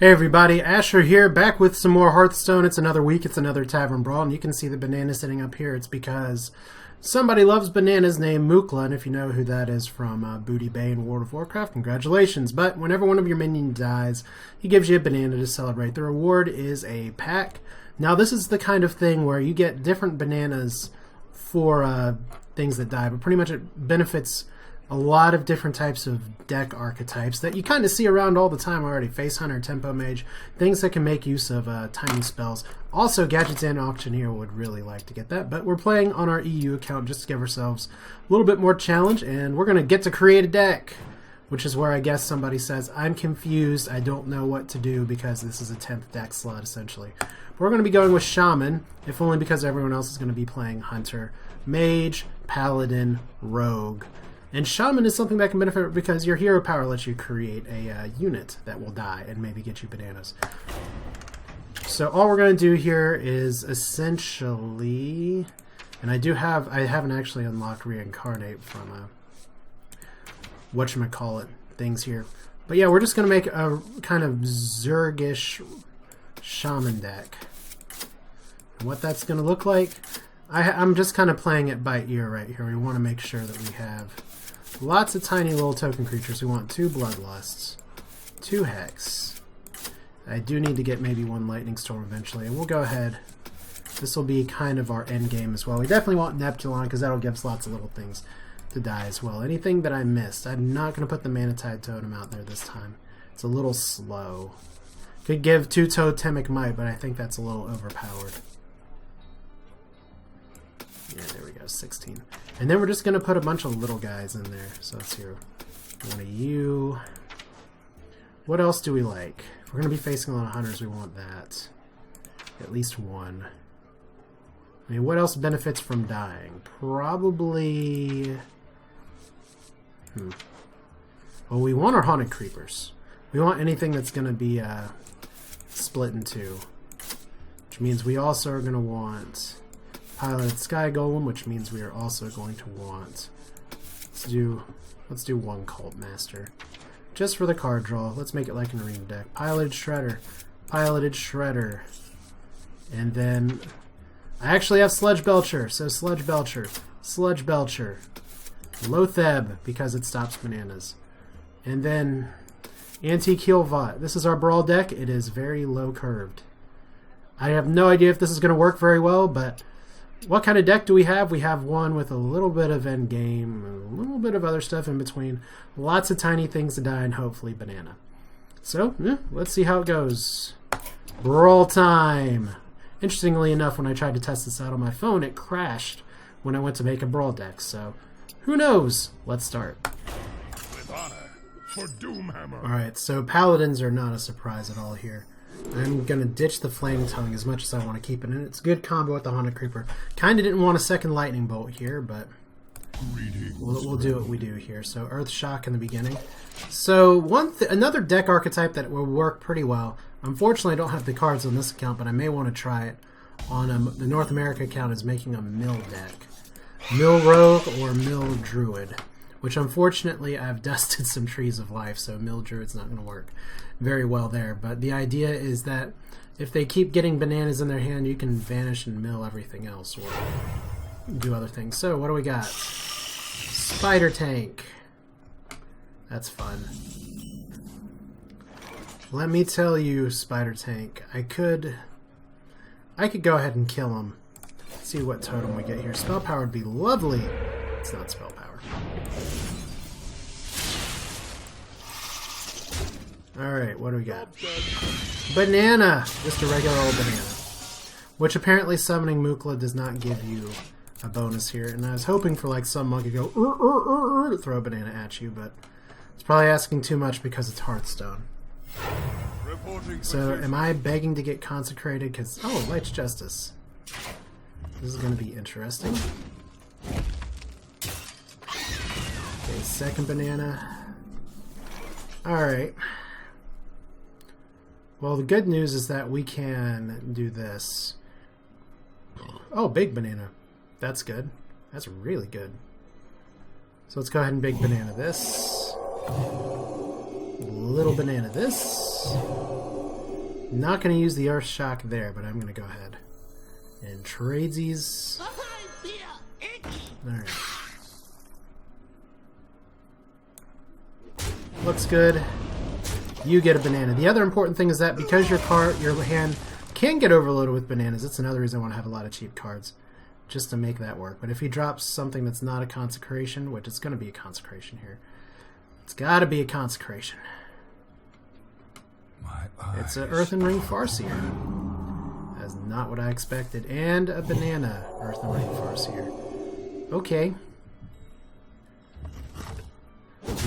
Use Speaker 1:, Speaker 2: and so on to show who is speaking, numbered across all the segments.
Speaker 1: Hey everybody, Asher here, back with some more Hearthstone. It's another week, it's another Tavern Brawl, and you can see the banana sitting up here. It's because somebody loves bananas named Mukla, and if you know who that is from Booty Bay in World of Warcraft, congratulations. But whenever one of your minions dies, he gives you a banana to celebrate. The reward is a pack. Now this is the kind of thing where you get different bananas for things that die, but pretty much it benefits a lot of different types of deck archetypes that you kind of see around all the time already. Face Hunter, Tempo Mage, things that can make use of tiny spells. Also, Gadgets and Auctioneer would really like to get that, but we're playing on our EU account just to give ourselves a little bit more challenge, and we're going to get to create a deck, which is where I guess somebody says, I'm confused, I don't know what to do because this is a 10th deck slot, essentially. But we're going to be going with Shaman, if only because everyone else is going to be playing Hunter, Mage, Paladin, Rogue. And Shaman is something that can benefit because your hero power lets you create a unit that will die and maybe get you bananas. So all we're going to do here is essentially, and I haven't actually unlocked Reincarnate from whatchamacallit things here. But yeah, we're just going to make a kind of Zergish Shaman deck. And what that's going to look like, I'm just kind of playing it by ear right here. We want to make sure that we have lots of tiny little token creatures. We want 2 Bloodlusts, 2 Hex. I do need to get maybe 1 Lightning Storm eventually, and we'll go ahead. This will be kind of our end game as well. We definitely want Neptulon because that'll give us lots of little things to die as well. Anything that I missed, I'm not going to put the Manatide Totem out there this time. It's a little slow. Could give 2 Totemic Might, but I think that's a little overpowered. Yeah, there we go, 16. And then we're just going to put a bunch of little guys in there. So let's see. One of you. What else do we like? If we're going to be facing a lot of hunters, we want that. At least 1. I mean, what else benefits from dying? Probably... Well, we want our haunted creepers. We want anything that's going to be split in 2. Which means we also are going to want Piloted Sky Golem, which means we are also going to want... Let's do 1 Cult Master. Just for the card draw. Let's make it like an arena deck. Piloted Shredder. Piloted Shredder. And then... I actually have Sludge Belcher, so Sludge Belcher. Sludge Belcher. Lotheb, because it stops bananas. And then... Anti-Keelvot. This is our Brawl deck. It is very low curved. I have no idea if this is going to work very well, but... What kind of deck do we have? We have one with a little bit of endgame, a little bit of other stuff in between, lots of tiny things to die, and hopefully banana. So, let's see how it goes. Brawl time! Interestingly enough, when I tried to test this out on my phone, it crashed when I went to make a Brawl deck, so who knows? Let's start.
Speaker 2: With honor for Doomhammer.
Speaker 1: Alright, so Paladins are not a surprise at all here. I'm going to ditch the Flame Tongue as much as I want to keep it in. It's a good combo with the Haunted Creeper. Kind of didn't want a second Lightning Bolt here, but we'll do what we do here. So Earth Shock in the beginning. So another deck archetype that will work pretty well. Unfortunately, I don't have the cards on this account, but I may want to try it on the North America account is making a Mill deck. Mill Rogue or Mill Druid. Which unfortunately I've dusted some Trees of Life, so Mill Druid's not going to work very well there. But the idea is that if they keep getting bananas in their hand, you can vanish and mill everything else or do other things. So what do we got? Spider Tank. That's fun. Let me tell you, Spider Tank, I could go ahead and kill him. Let's see what totem we get here. Spell power would be lovely. It's not spell power. Alright, what do we got? Banana! Just a regular old banana. Which apparently summoning Mukla does not give you a bonus here. And I was hoping for like some monkey to go to throw a banana at you, but it's probably asking too much because it's Hearthstone. So am I begging to get consecrated? Because, oh, Light's Justice. This is going to be interesting. Okay, second banana. Alright. Well, the good news is that we can do this. Oh, big banana. That's good. That's really good. So let's go ahead and big banana this. Little banana this. Not going to use the Earth Shock there, but I'm going to go ahead and trade these. Alright. Looks good. You get a banana. The other important thing is that because your hand can get overloaded with bananas, that's another reason I want to have a lot of cheap cards, just to make that work. But if he drops something that's not a consecration, which it's going to be a consecration here, it's got to be a consecration. It's an Earthen Ring Farseer. That's not what I expected. And a banana Earthen Ring Farseer. Okay.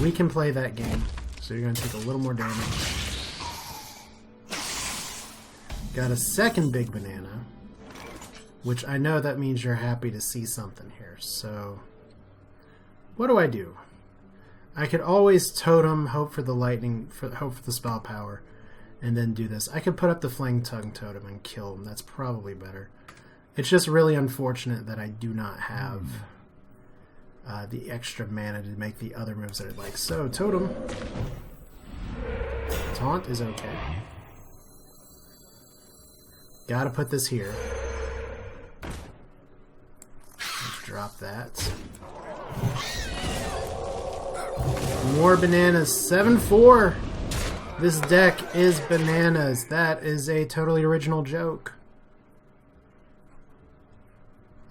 Speaker 1: We can play that game. So you're going to take a little more damage. Got a second big banana. Which I know that means you're happy to see something here. So what do? I could always totem, hope for the lightning, hope for the spell power, and then do this. I could put up the Flaying Tongue totem and kill him. That's probably better. It's just really unfortunate that I do not have the extra mana to make the other moves that I'd like. So, totem. Taunt is okay. Gotta put this here. Let's drop that. More bananas. 7-4. This deck is bananas. That is a totally original joke.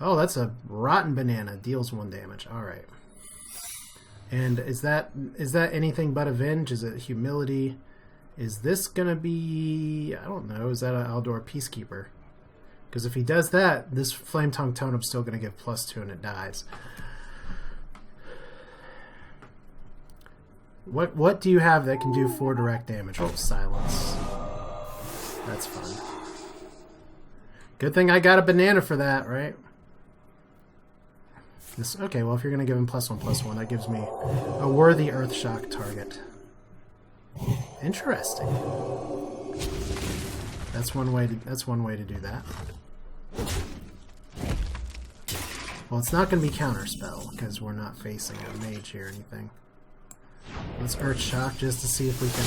Speaker 1: Oh, that's a rotten banana. Deals 1 damage. Alright. And is that anything but Avenge? Is it Humility? Is this gonna be... I don't know. Is that an Aldor Peacekeeper? Because if he does that, this Flame Tongue Totem's still gonna give +2 and it dies. What do you have that can do 4 direct damage? Oh, Silence. That's fun. Good thing I got a banana for that, right? Okay, well, if you're going to give him +1/+1, that gives me a worthy Earth Shock target. Interesting. That's one way to do that. Well, it's not going to be Counterspell because we're not facing a mage here or anything. Let's Earth Shock just to see if we can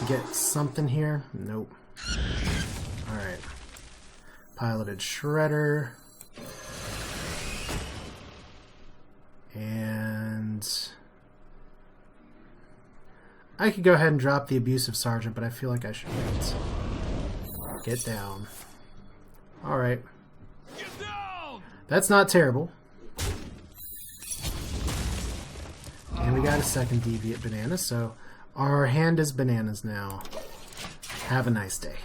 Speaker 1: get something here. Nope. Alright. Piloted Shredder. And I could go ahead and drop the Abusive Sergeant, but I feel like I should wait. Get down. Alright. That's not terrible. And we got a second Deviate banana, so our hand is bananas now. Have a nice day.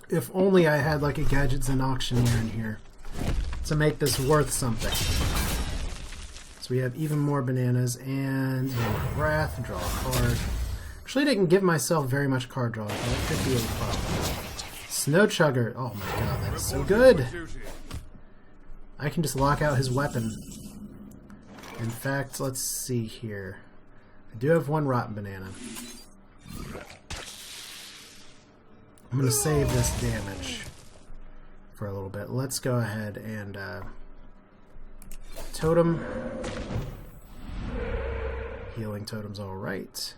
Speaker 1: If only I had like a Gadgets and Auctioneer in here to make this worth something. So we have even more bananas and Wrath, draw a card. Actually, I didn't give myself very much card draw. That could be a problem. Snow Chugger. Oh my god, that is so good. I can just lock out his weapon. In fact, let's see here. I do have 1 rotten banana. I'm going to save this damage for a little bit. Let's go ahead and totem. Healing totem's alright.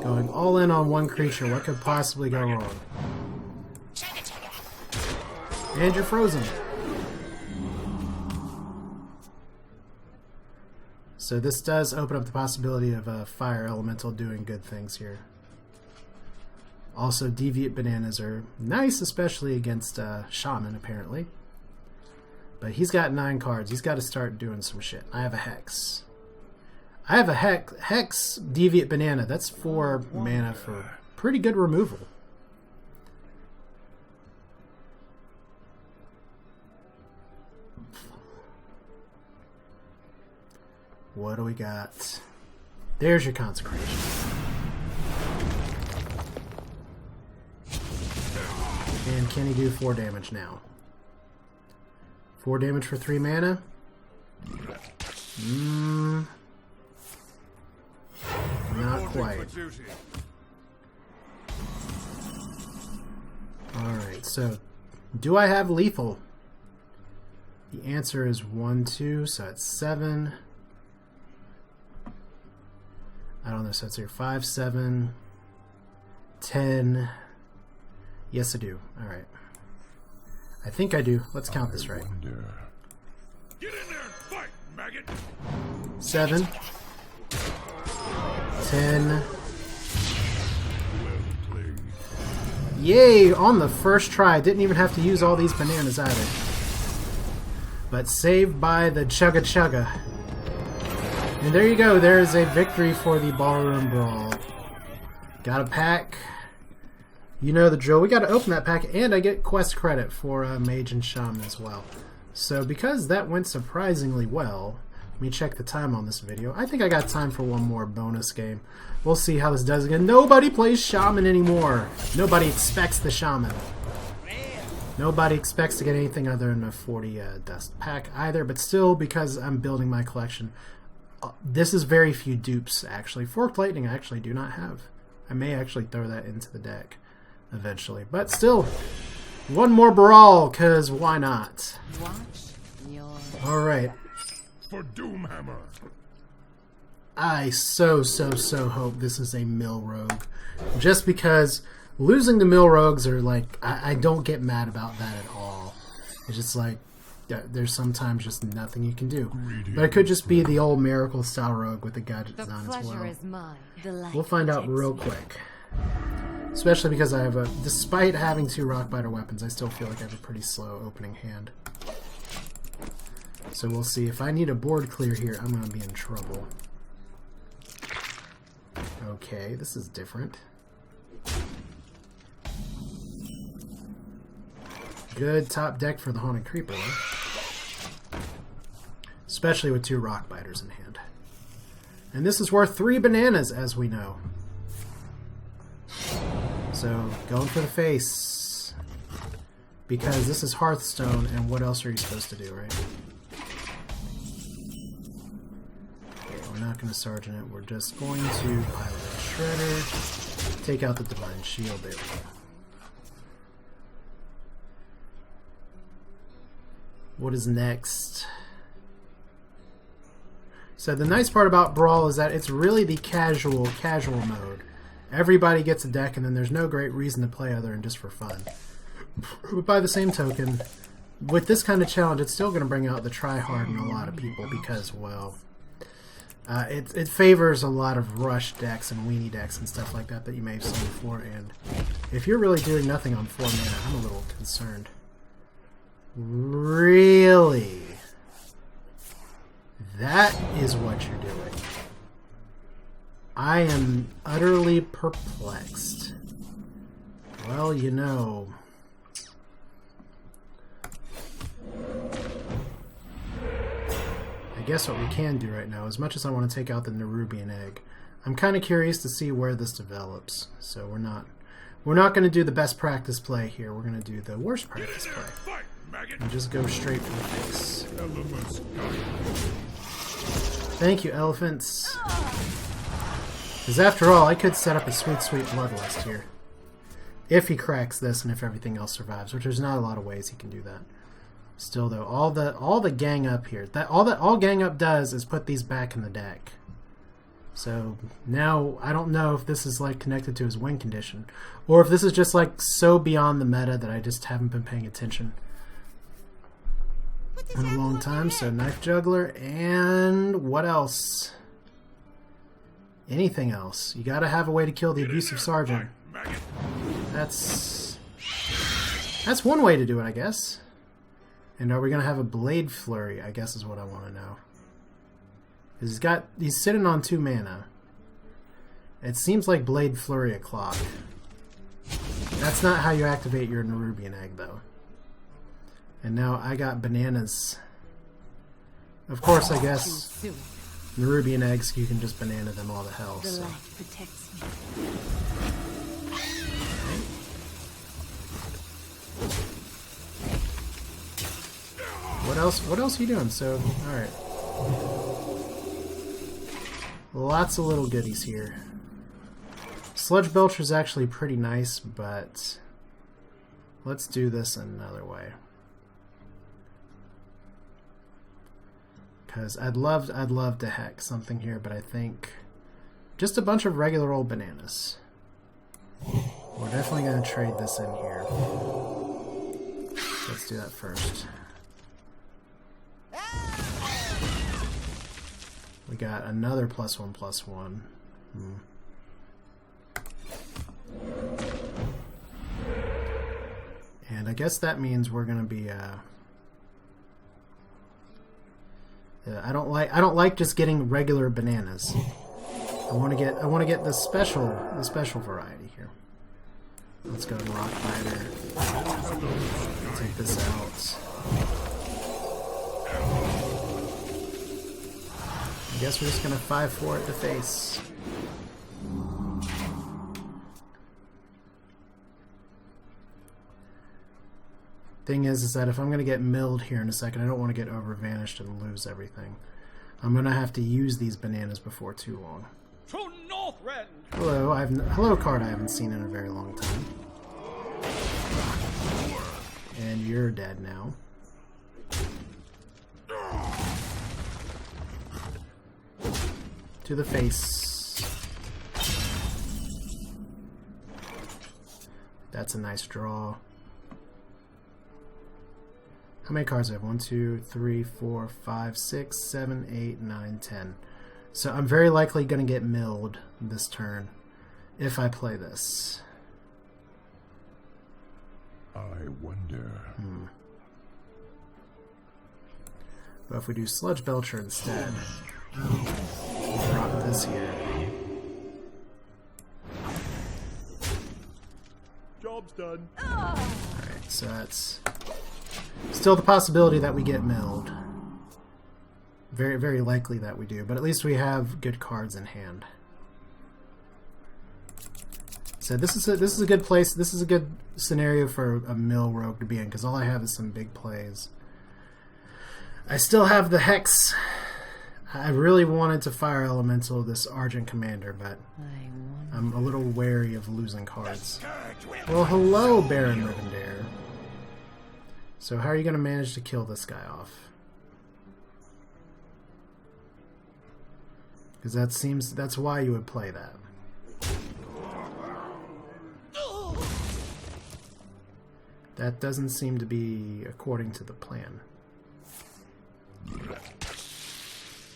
Speaker 1: Going all in on 1 creature. What could possibly go wrong? And you're frozen. So this does open up the possibility of a Fire Elemental doing good things here. Also, Deviate bananas are nice, especially against Shaman, apparently. But he's got 9 cards. He's got to start doing some shit. I have a Hex. I have a Hex Deviate banana. That's 4 mana for pretty good removal. What do we got? There's your Consecration. And can he do 4 damage now? 4 damage for 3 mana? Not quite. Alright, so do I have lethal? The answer is 1, 2, so it's 7. I don't know, so it's here 5, 7, 10. Yes, I do. Alright. I think I do. Let's count this right.
Speaker 2: Get in there and fight, maggot!
Speaker 1: 7, 10.
Speaker 2: Well played.
Speaker 1: Yay! On the first try. Didn't even have to use all these bananas either. But saved by the chugga chugga. And there you go. There is a victory for the Ballroom Brawl. Got a pack. You know the drill. We got to open that pack, and I get quest credit for Mage and Shaman as well. So because that went surprisingly well, let me check the time on this video. I think I got time for one more bonus game. We'll see how this does again. Nobody plays Shaman anymore. Nobody expects the Shaman. Nobody expects to get anything other than a 40 dust pack either, but still, because I'm building my collection, this is very few dupes, actually. Forked Lightning I actually do not have. I may actually throw that into the deck eventually. But still, one more Brawl, because why not? Alright.
Speaker 2: For Doomhammer.
Speaker 1: I so hope this is a Mill Rogue. Just because losing the Mill Rogues are like, I don't get mad about that at all. It's just like, there's sometimes just nothing you can do. But it could just be the old Miracle style Rogue with the gadget design as well. We'll find out real quick. Especially because I have a, despite having 2 Rockbiter weapons, I still feel like I have a pretty slow opening hand. So we'll see. If I need a board clear here, I'm going to be in trouble. Okay, this is different. Good top deck for the Haunted Creeper, though. Especially with 2 Rockbiters in hand. And this is worth 3 bananas, as we know. So, going for the face. Because this is Hearthstone, and what else are you supposed to do, right? Okay, we're not going to Sergeant it. We're just going to Pilot Shredder. Take out the Divine Shield. There we go. What is next? So the nice part about Brawl is that it's really the casual mode. Everybody gets a deck, and then there's no great reason to play other than just for fun. But by the same token, with this kind of challenge, it's still going to bring out the try-hard in a lot of people because, well, it favors a lot of rush decks and weenie decks and stuff like that you may have seen before. And if you're really doing nothing on 4 mana, I'm a little concerned. Really? That is what you're doing. I am utterly perplexed. Well, you know. I guess what we can do right now, as much as I want to take out the Nerubian Egg, I'm kind of curious to see where this develops. So we're not going to do the best practice play here. We're going to do the worst practice play. And just go straight for the face. Thank you, elephants. Because after all, I could set up a sweet Bloodlust here. If he cracks this and if everything else survives, which there's not a lot of ways he can do that. Still though, all the gang up here, all gang up does is put these back in the deck. So now I don't know if this is like connected to his win condition, or if this is just like so beyond the meta that I just haven't been paying attention in a long time. So Knife Juggler, and what else? Anything else? You gotta have a way to kill the Abusive Sergeant. That's one way to do it, I guess. And are we gonna have a Blade Flurry? I guess is what I want to know. He's sitting on 2 mana. It seems like Blade Flurry o'clock. That's not how you activate your Nerubian Egg, though. And now I got bananas. Of course, I guess Nerubian Eggs, you can just banana them all to hell. So. What else are you doing? So, alright. Lots of little goodies here. Sludge Belcher is actually pretty nice, but let's do this another way. Because I'd love to hex something here, but I think just a bunch of regular old bananas. We're definitely going to trade this in here. Let's do that first. We got another +1/+1. And I guess that means we're going to be I don't like just getting regular bananas. I want to get the special variety here. Let's go to Rock Fighter. Take this out. I guess we're just gonna 5-4 at the face. Thing is that if I'm gonna get milled here in a second, I don't want to get over vanished and lose everything. I'm gonna have to use these bananas before too long. Hello, hello card I haven't seen in a very long time. And you're dead now. To the face. That's a nice draw. How many cards do I have? 1, 2, 3, 4, 5, 6, 7, 8, 9, 10. So I'm very likely going to get milled this turn if I play this.
Speaker 2: I wonder.
Speaker 1: But if we do Sludge Belcher instead, we'll drop this here.
Speaker 2: Job's done.
Speaker 1: Alright, so that's still the possibility that we get milled. Very, very likely that we do, but at least we have good cards in hand. So this is a good place. This is a good scenario for a mill rogue to be in because all I have is some big plays. I still have the Hex. I really wanted to fire Elemental this Argent Commander, but I'm a little wary of losing cards. Well, hello, Baron Rivendare. So how are you going to manage to kill this guy off? Because that's why you would play that. That doesn't seem to be according to the plan.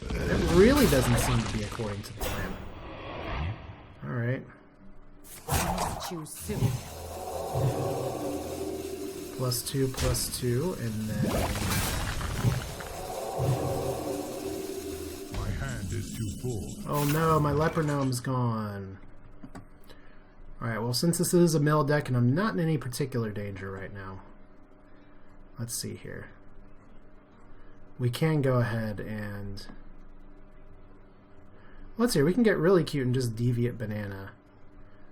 Speaker 1: It really doesn't seem to be according to the plan. Alright. +2/+2, and then...
Speaker 2: My hand is too full.
Speaker 1: Oh no, my Leper Gnome's gone. Alright, well since this is a mill deck and I'm not in any particular danger right now, let's see here. We can go ahead and... Let's see, we can get really cute and just Deviate Banana.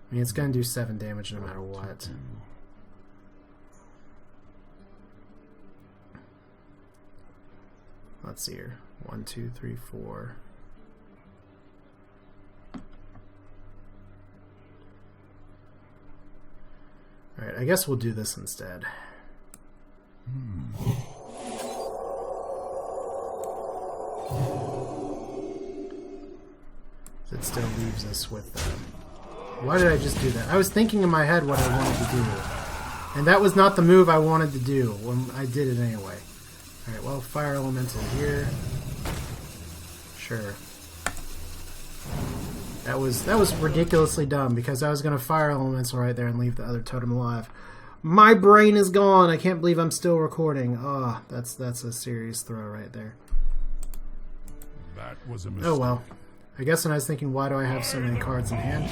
Speaker 1: I mean, it's going to do 7 damage no matter what. Let's see here. 1, 2, 3, 4. Alright, I guess we'll do this instead. It still leaves us with... Why did I just do that? I was thinking in my head what I wanted to do. And that was not the move I wanted to do when I did it anyway. Alright, well, Fire Elemental here. Sure. That was ridiculously dumb because I was going to Fire Elemental right there and leave the other totem alive. My brain is gone! I can't believe I'm still recording. Oh, that's a serious throw right there.
Speaker 2: That was a mistake.
Speaker 1: Oh well. I guess when I was thinking, why do I have so many cards in hand?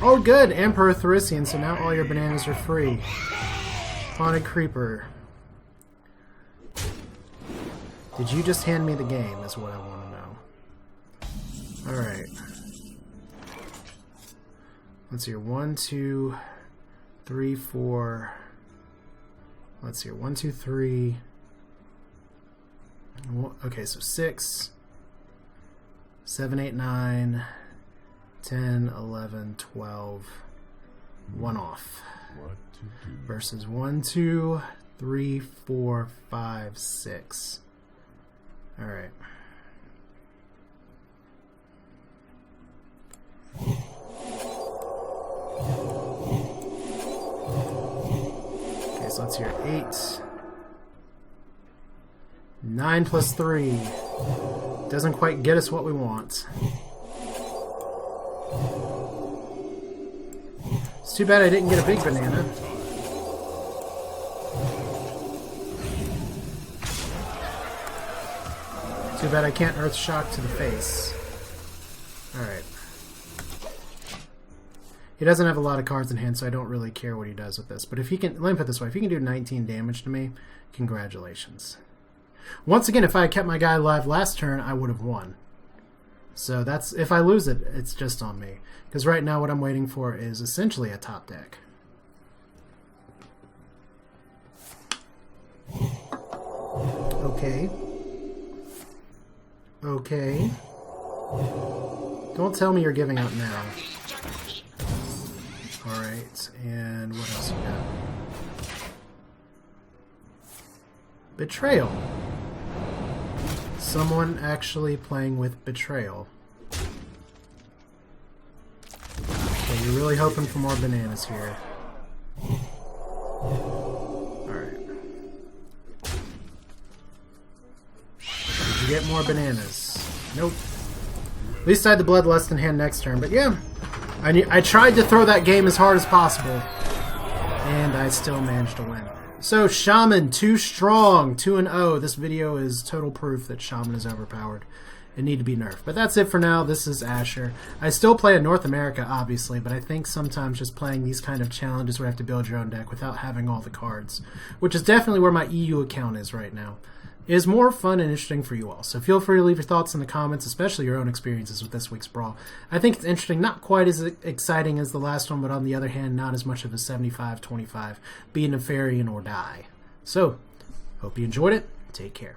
Speaker 1: Oh good! Emperor Therissian, so now all your bananas are free. Haunted Creeper. Did you just hand me the game, is what I want to know. Alright. Let's see here. 1, 2, 3, 4. Let's see here. 1, 2, 3. Okay, so 6. 7, 8, 9, 10, 11, 12, 1 off.
Speaker 2: What to do?
Speaker 1: Versus 1, 2, 3, 4, 5, 6. Alright. cards here. 8. 9 plus 3. Doesn't quite get us what we want. It's too bad I didn't get a big banana. Too bad I can't Earth Shock to the face. Alright. He doesn't have a lot of cards in hand, so I don't really care what he does with this. But if he can, let me put it this way, if he can do 19 damage to me, congratulations. Once again, if I had kept my guy alive last turn, I would have won. So that's, if I lose it, it's just on me. Because right now what I'm waiting for is essentially a top deck. Okay. Okay. Don't tell me you're giving up now. Alright, and what else you got? Betrayal. Someone actually playing with Betrayal. Okay, you're really hoping for more bananas here. Alright. Did you get more bananas? Nope. At least I had the Bloodlust in hand next turn, but yeah. I tried to throw that game as hard as possible, and I still managed to win. So, Shaman, too strong, 2-0. This video is total proof that Shaman is overpowered and need to be nerfed. But that's it for now. This is Asher. I still play in North America, obviously, but I think sometimes just playing these kind of challenges where you have to build your own deck without having all the cards, which is definitely where my EU account is right now, is more fun and interesting for you all. So feel free to leave your thoughts in the comments, especially your own experiences with this week's Brawl. I think it's interesting, not quite as exciting as the last one, but on the other hand, not as much of a 75-25, be a Nefarian or die. So, hope you enjoyed it. Take care.